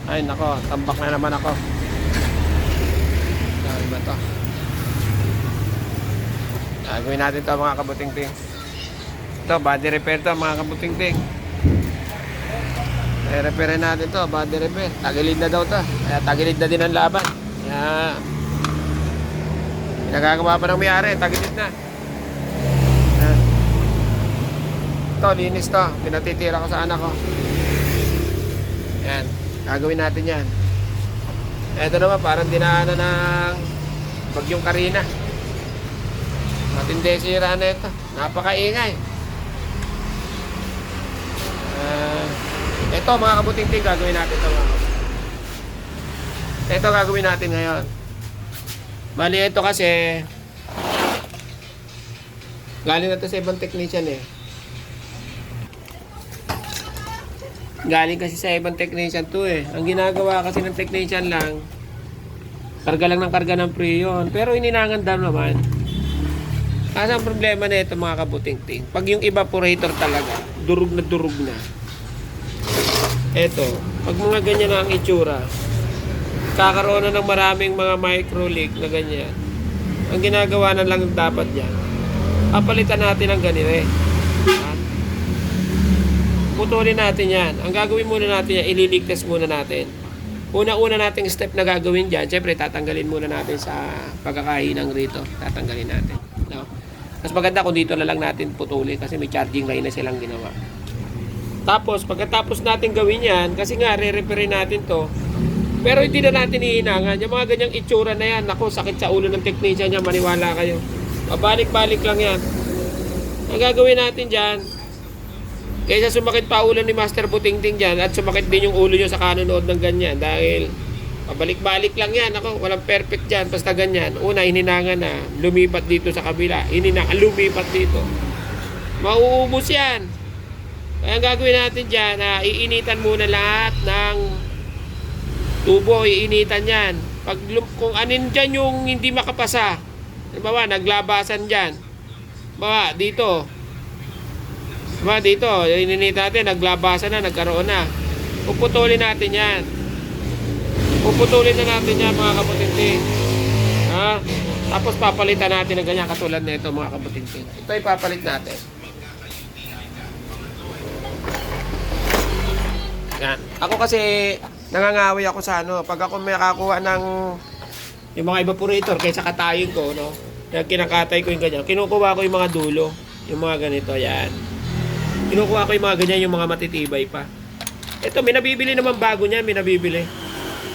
Ay nako, tambak na naman ako. Sabi ba to? Gagawin natin to mga kabuting-ting. Ito, body repair to mga kabuting-ting. I-repairin natin to, body repair. Tagilid na daw to. Kaya tagilid na din ang laban. Kaya pinagagawa pa ng may-ari, tagilid na. Yan. Ito, linis to. Pinatitira ko sa anak ko. Yan. Gagawin natin yan. Ito naman, parang dinaanan ng bagyong Karina. Matindi sira na ito. Napakaingay. Ito mga kabuting-ting, gagawin natin ito mga kabuting. Ito gagawin natin ngayon. Bali ito kasi galing na ito sa ibang technician eh. Galing kasi sa ibang technician to eh. Ang ginagawa kasi ng technician lang, karga lang ng karga ng preyon. Pero ininangan daw naman. Kasi ang problema na ito mga kabuting-ting, pag yung evaporator talaga, durug na. Ito, pag mga ganyan na ang itsura, kakaroon na ng maraming mga micro leak na ganyan. Ang ginagawa na lang dapat yan, papalitan natin ang ganito eh. Putulin natin yan. Ang gagawin muna natin yan, ililigtas muna natin. Una-una nating step na gagawin dyan, syempre tatanggalin muna natin sa pagkakahinang rito. Tatanggalin natin. No? Mas maganda kung dito na lang natin putulin kasi may charging line na silang ginawa. Tapos, pagkatapos natin gawin yan, kasi nga, re-repair natin to, pero hindi na natin ihinangan. Yung mga ganyang itsura na yan, ako, sakit sa ulo ng technician niya, maniwala kayo. Pabalik-balik lang yan. Ang gagawin natin dyan, kaysa sumakit pa ulo ni Master Butingting dyan, at sumakit din yung ulo nyo sa kanonood ng ganyan, dahil pabalik-balik lang yan. Ako, walang perfect dyan, basta ganyan. Una, hininangan na, lumipat dito sa kabila. Lumipat dito. Mauubos yan. Kaya ang gagawin natin dyan, iinitan muna lahat ng tubo, iinitan yan. Kung anin dyan yung hindi makapasa, halimbawa, naglabasan dyan. Halimbawa, dito, iinitan natin, naglabasan na, nagkaroon na. Puputulin natin yan. Puputulin na natin yan, mga kabuting-ting. Tapos papalitan natin ng ganyan, katulad na ito, mga kabuting-ting. Ito ay papalit natin. Yan. Ako kasi nangangawi ako sa pag ako may nakakuha ng yung mga evaporator kaysa katayin ko, no? Kaya kinakatay ko yung ganyan. Kinukuha ko yung mga dulo, yung mga ganito, yan. Kinukuha ko yung mga ganyan, yung mga matitibay pa. Ito, may nabibili naman bago niyan, may nabibili.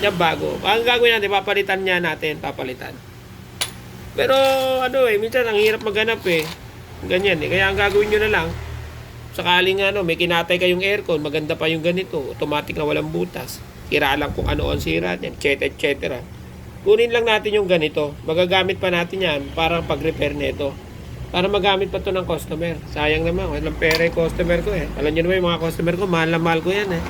Yan bago. Ang gagawin natin, papalitan natin, papalitan. Pero minsan ang hirap maghanap eh. Ganyan eh. Kaya ang gagawin nyo na lang, sakaling may kinatay kayong aircon, maganda pa yung ganito, automatic na walang butas, sira lang kung ano ang sira niyan, etc. Kunin lang natin yung ganito, magagamit pa natin yan para pag-repair nito, para magamit pa to ng customer. Sayang naman, walang pera yung customer ko eh. Alam nyo naman yung mga customer ko, mahal na mahal ko yan eh.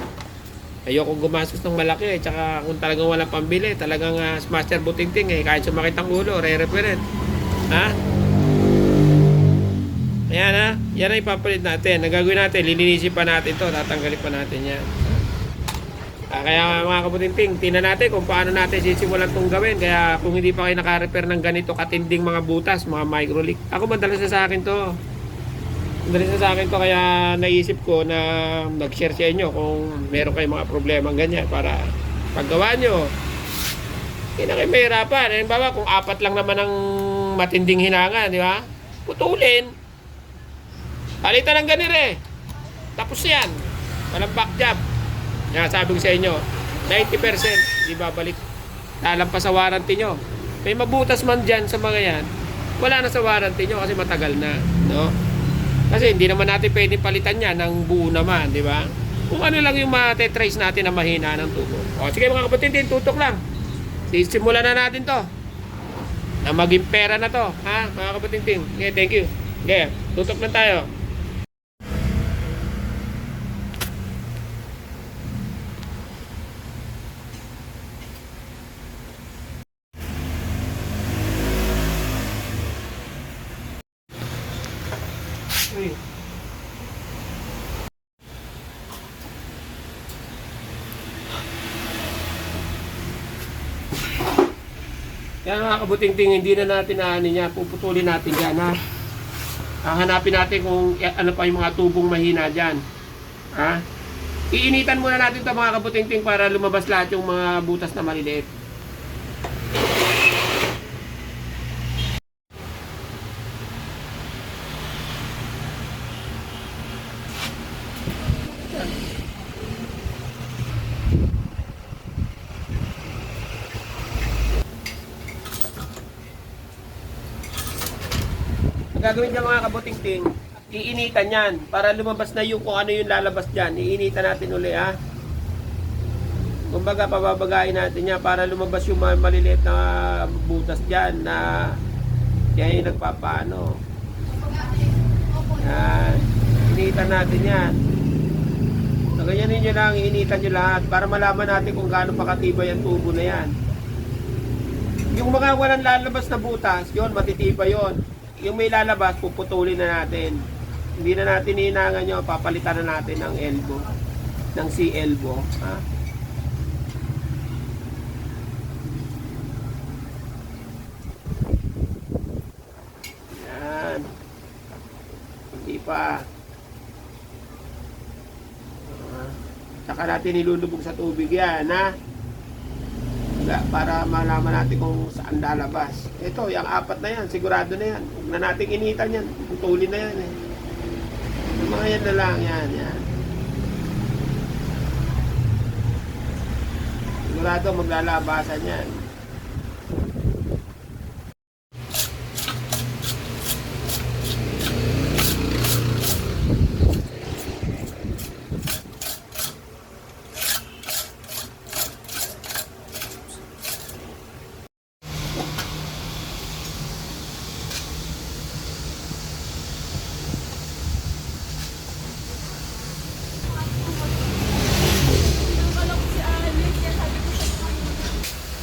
Ayokong gumastos ng malaki eh, tsaka kung talagang walang pambili, talagang Master Butingting eh, kahit sumakit ang ulo, re-repairin. Ayan yan ay ipapalit natin. Nagagawin natin, lilinisin pa natin to, tatanggalin pa natin yan. Kaya mga kabuting-ting, tingnan natin kung paano natin sisimulan itong gawin. Kaya kung hindi pa kayo naka-repair ng ganito katinding mga butas, mga micro leak, ako madalas sa akin to. Kaya naisip ko na nag-share sa inyo kung meron kayong mga problema ganyan para paggawa nyo. Hindi na kayo mahirapan. Halimbawa, kung 4 lang naman ang matinding hinanga, di ba? Putulin. Palitan ng ganito eh. Tapos yan. Walang back job. Yan, sabi ko sa inyo, 90% di babalik. Lalampas sa warranty nyo. May mabutas man dyan sa mga yan, wala na sa warranty nyo kasi matagal na. No? Kasi hindi naman natin pwedeng palitan yan ng buo naman, di ba? Kung ano lang yung matetrace natin na mahina ng tubo. O sige mga kapatid, tutok lang. Simulan na natin to. Na maging pera na to. Ha, mga kapatid. Okay, thank you. Okay, tutok lang tayo. Yan mga kabuting-ting, hindi na natin niya, puputulin natin yan ha. Hanapin natin kung ano pa yung mga tubong mahina dyan. Ha? Iinitan muna natin ito mga kabuting-ting para lumabas lahat yung mga butas na maliliit. Ang gagawin niya mga kabuting-ting, iinitan yan para lumabas na yung kung ano yung lalabas dyan. Iinitan natin uli ha. Kumbaga pababagain natin yan para lumabas yung maliliit na butas dyan na yan yung nagpapaano. Yan. Iinitan natin yan. So, ganyanin nyo lang, iinitan nyo lahat para malaman natin kung gaano pakatibay ang tubo na yan. Yung mga walang lalabas na butas, yon matitibay yon. Yung may lalabas, puputulin na natin. Hindi na natin hinangan nyo, papalitan na natin ng elbow, ng C-elbow. Ha? Yan. Hindi pa. Saka natin nilulubog sa tubig yan, ha? Para malaman natin kung saan lalabas. Ito, yung 4 na yan, sigurado na yan. Huwag na natin initan yan, putulin na yan eh. Yung mga yan na lang, yan. Sigurado maglalabasan yan.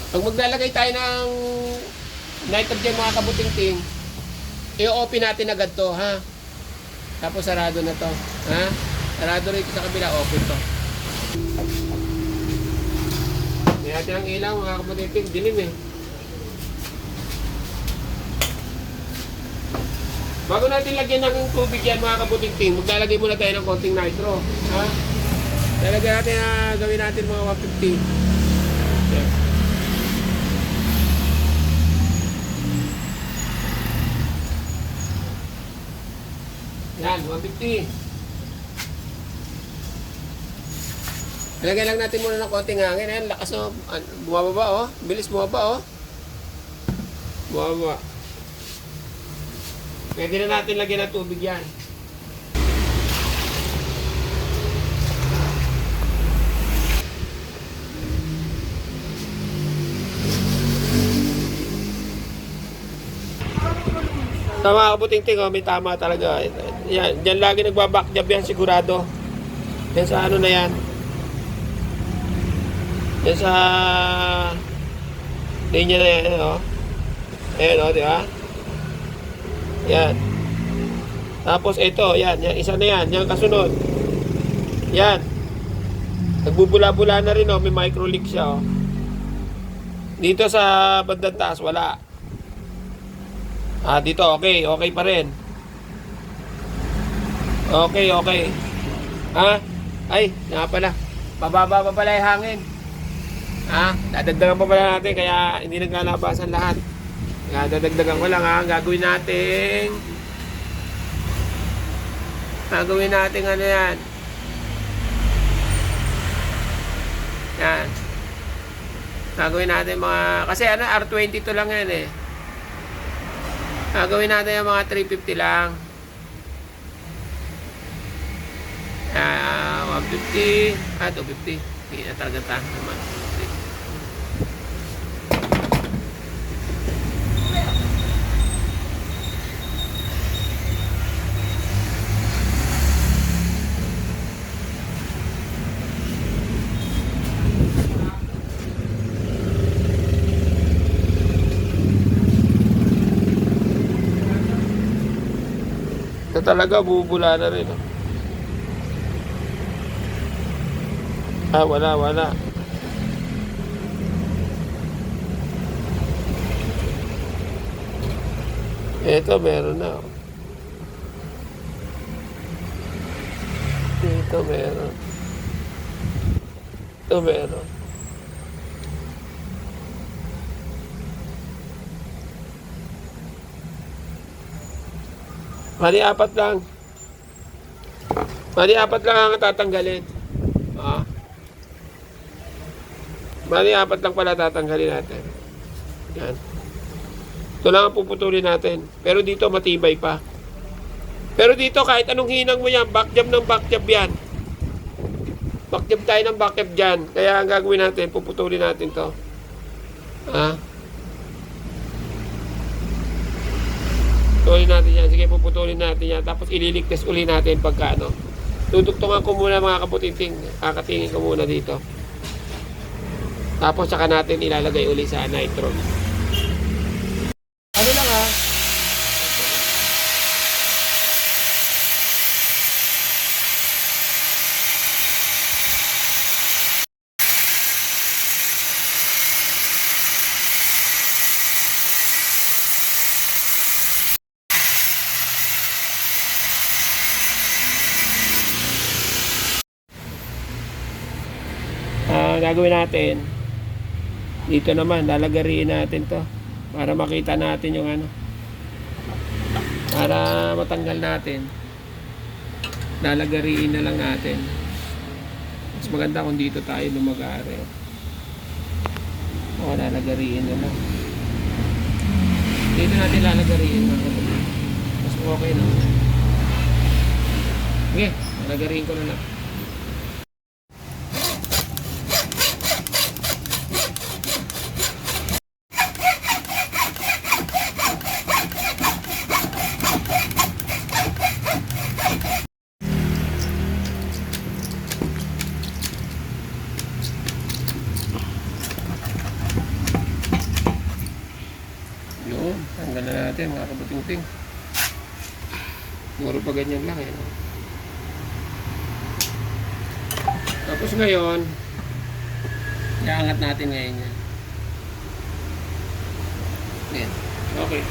Pag maglalagay tayo ng nitrogen mga kabuting-ting, i-open natin agad to, ha? Tapos sarado na to, ha? Sarado rin sa kabila, open to. Hindi natin ang ilaw mga kabuting-ting, dilim eh. Bago natin lagyan ng tubig yan mga kabuting-ting, maglalagay muna tayo ng konting nitro, ha? Lalagyan natin gawin natin mga 150. Yes. Yan, 150. Lagyan lang natin muna ng konting hangin. Ayan, lakas o. Bumababa o. Bilis bumababa o. Bumababa. Pwede na natin lagyan ng tubig yan. Sa mga kabuting-ting, may tama talaga. Yan, dyan lagi nagbabackjab yan sigurado. Yan sa ano na yan. Yan sa linya na yan, Ayan, di ba? Yan. Tapos ito, yan, isa na yan, yan kasunod. Yan. Nagbubula-bula na rin, may micro leak siya, Dito sa bandang taas, wala. Dito, okay pa rin. Okay. Ay, nga pala. Pababa pa pala yung hangin. Dadagdagan pa pala natin, kaya hindi naglalabasan lahat. Kaya dadagdagan ko lang, Gagawin natin ano yan. Yan. Gagawin natin kasi R22 lang yan eh. Gagawin natin yung mga 350 lang. 150. 250. Hindi na talaga naman. Ito talaga bubula na rin. Wala. Ito, meron na. Oh. Ito, meron. Ito, meron. Mali, apat lang. Mali, apat lang ang tatanggalin. Ah. Mali, apat lang pala tatanggalin natin. Yan. Ito lang ang puputulin natin. Pero dito matibay pa. Pero dito kahit anong hinang mo yan, backjab ng backjab yan. Backjab tayo ng backjab dyan. Kaya ang gagawin natin, puputulin natin to. Ah. Puputulin natin yan. Sige, puputulin natin yan. Tapos ililigtas uli natin pagka ano. Tutugtungan ko muna mga kabutiting. Kakatingin ko muna dito. Tapos saka natin ilalagay uli sa nitro. Ano lang ha? Gagawin natin dito naman, lalagariin natin to para makita natin yung ano, para matanggal natin, lalagariin na lang natin. Mas maganda kung dito tayo lumagari. O, lalagariin na lang dito natin, lalagariin mga kapatid. Mas okay na. Okay, lalagariin ko na lang. Yun, tanggal na natin mga kabuting-ting. Siguro pa ganyan lang eh. Tapos ngayon, iangat natin ngayon yan. Yan. Okay.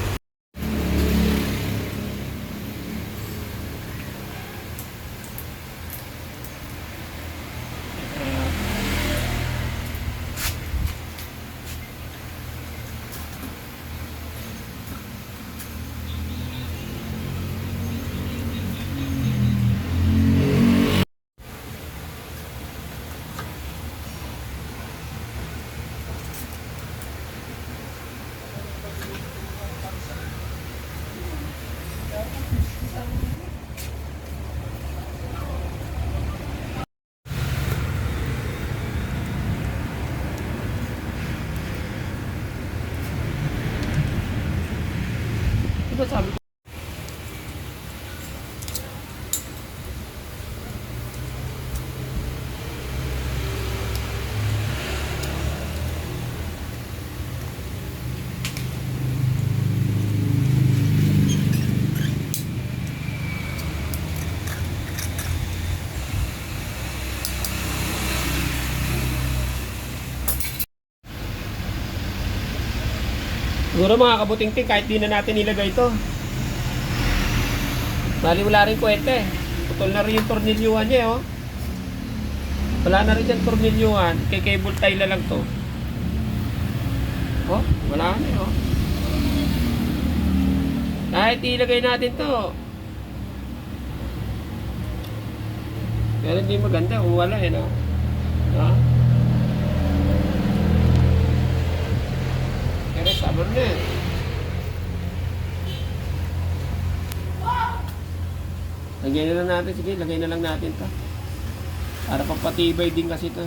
Diba sabi ko? Siguro mga kabuting-ting, kahit di na natin ilagay ito. Bali wala rin kwenta eh. Putol na rin yung tornilyuhan niya oh. Wala na rin yung tornilyuhan. Kay cable tie na lang to. Oh, wala na oh. Kahit ilagay natin to. Pero hindi maganda kung wala eh no. Ha? Pero sabon na eh. Lagay na lang natin, sige, lagay na lang natin to. Para papatibay din kasi to.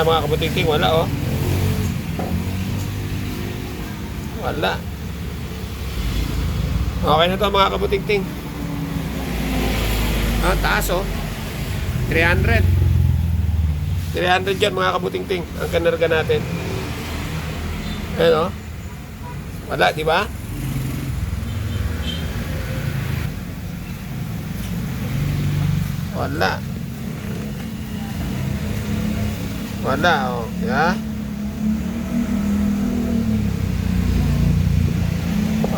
Mga kabuting-ting, wala oh. Wala. Okay na to mga kabuting-ting. Taas oh. 300 dyan mga kabuting-ting. Ang kanarga natin. Ayan oh. Wala, di ba? Wala. Wala oh. Diba?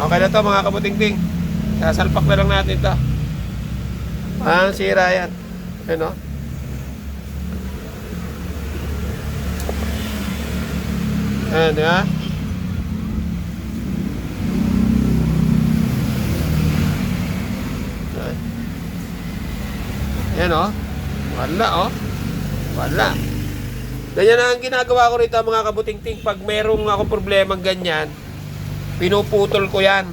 Okay na to mga kabuting-ting. Sasalpak na lang natin to. Sira yan. Ano? Ayan, di ba? Ayan oh. Wala oh. Wala. Ganyan ang ginagawa ko rito mga kabuting-ting. Pag merong ako problemang ganyan, pinuputol ko yan.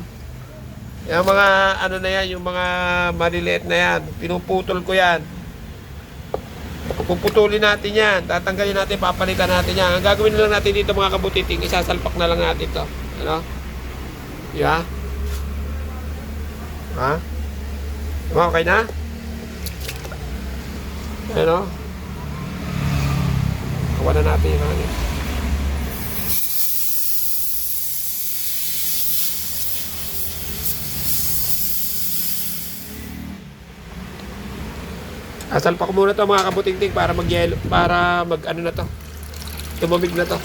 Yung mga ano na yan, yung mga maliliit na yan, pinuputol ko yan. Puputulin natin yan, tatanggalin natin, papalitan natin yan. Ang gagawin lang natin dito mga kabuting-ting, isasalpak na lang natin to. Ano? Yeah. Ha? Okay na? Ano? Kuha na natin yung hangin. Asalpak ko muna to mga kabuting-ting para mag-yelo, para mag ano na to. Tumamig na to.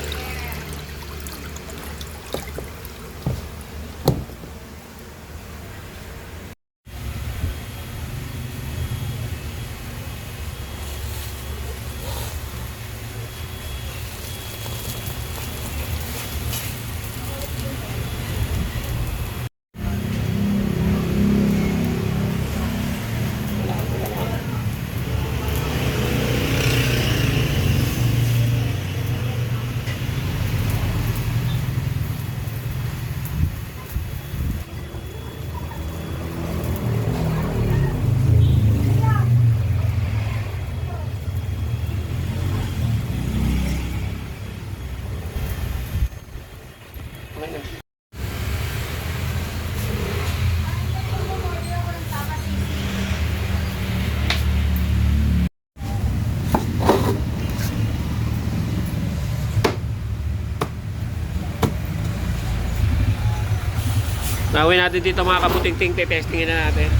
Gawin natin dito mga kabuting-ting, testingin na natin.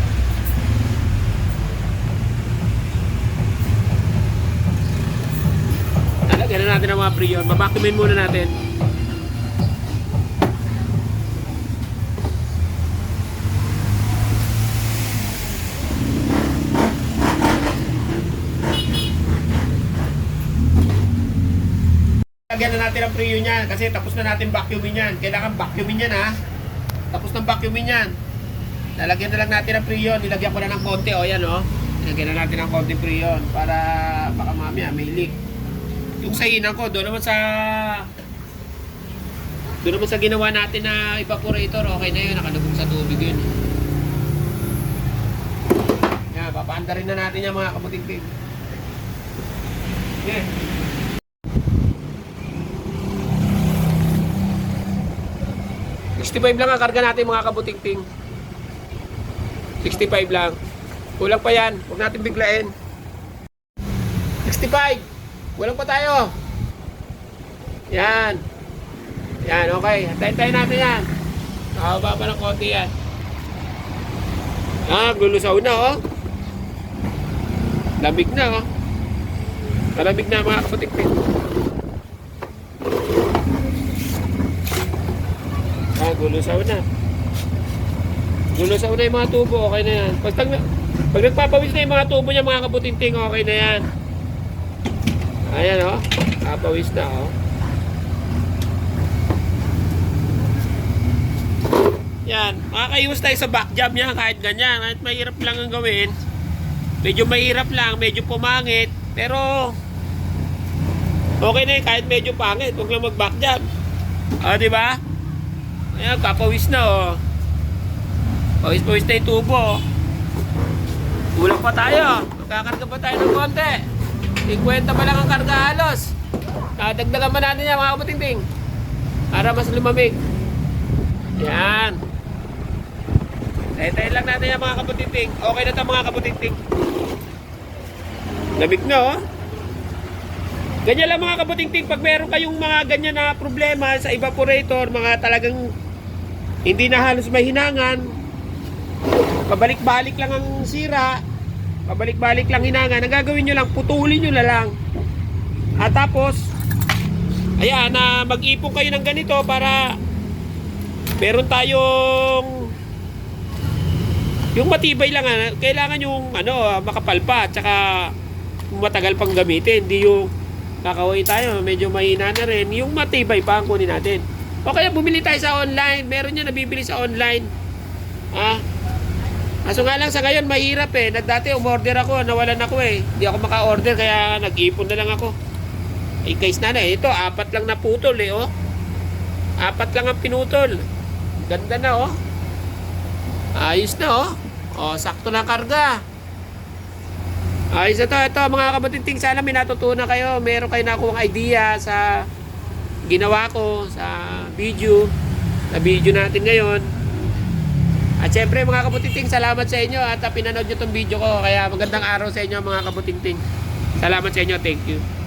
Lagyan na natin ang mga prion. Babakumin muna natin. Lagyan na natin ang prion niyan kasi tapos na natin vacuumin yan. Kailangan vacuumin yan ha. Tapos ng vacuumin yan. Lalagyan na lang natin ang prion. Nilagyan ko na ng konti. O yan o. Nilagyan na natin ng konti prion. Para baka mamaya may leak. Yung sahinan ko, doon naman sa ginawa natin na evaporator. Okay na yun. Nakalubog sa tubig yun. Yan. Papaanda rin na natin yung mga kabuting-ting. Okay. 65 lang ang karga natin mga kabuting-ting. 65 lang. Kulang pa yan. Huwag natin biglain. 65. Kulang pa tayo. Yan. Yan, okay. Tayo natin yan. Nakababa pa ng konti yan. Lulusaw na oh. Lamig na oh. Malamig na mga kabuting-ting. Gulusaw na. Gulusaw na yung mga tubo, okay na yan. Pag nagpapawis na yung mga tubo niya mga kabuting-ting, okay na yan. Ayan o. Papawis na o. Yan. Makakaiwas tayo sa back jab niya kahit ganyan. Kahit mahirap lang ang gawin. Medyo mahirap lang, medyo pumangit. Pero Okay na yun, kahit medyo pangit. Huwag lang mag-back jump. O, di ba? Ayan, kapawis na, oh. Pawis-pawis na yung tubo, oh. Kulang pa tayo. Magkakarga pa tayo ng konti. 50 pa lang ang karga halos. Dagdagan pa natin yan, mga kabuting-ting. Para mas lumamig. Yan. Tayo-tayo lang natin yan, mga kabuting-ting. Okay na ito, mga kabuting-ting. Lamig na, oh. Ganyan lang, mga kabuting-ting. Pag meron kayong mga ganyan na problema sa evaporator, mga talagang hindi na halos mahinangan, pabalik-balik lang ang sira, pabalik-balik lang hinangan, ang gagawin nyo lang, putulin nyo na lang. At tapos, ayan, na mag-ipon kayo ng ganito para meron tayong yung matibay lang, kailangan yung makapal pa, tsaka matagal pang gamitin, hindi yung kakawin tayo, medyo mahina na rin, yung matibay pa ang kunin natin. O kaya bumili tayo sa online, meron yan nabibili sa online. Kaso nga lang sa ngayon mahirap eh. Dati umorder ako, nawalan ako eh. Hindi ako maka-order kaya nag-ipon na lang ako. Eh guys na ito 4 lang na putol eh, oh. 4 lang ang pinutol. Ganda na, oh. Ayos na, oh. Oh, sakto na karga. Ayos na to. Ito mga kabuting-ting, sana may natutunan kayo. Meron kayo nakuha idea sa ginawa ko sa video natin ngayon. At syempre mga kabuting-ting, salamat sa inyo at pinanood nyo tong video ko. Kaya magandang araw sa inyo mga kabuting-ting. Salamat sa inyo, thank you.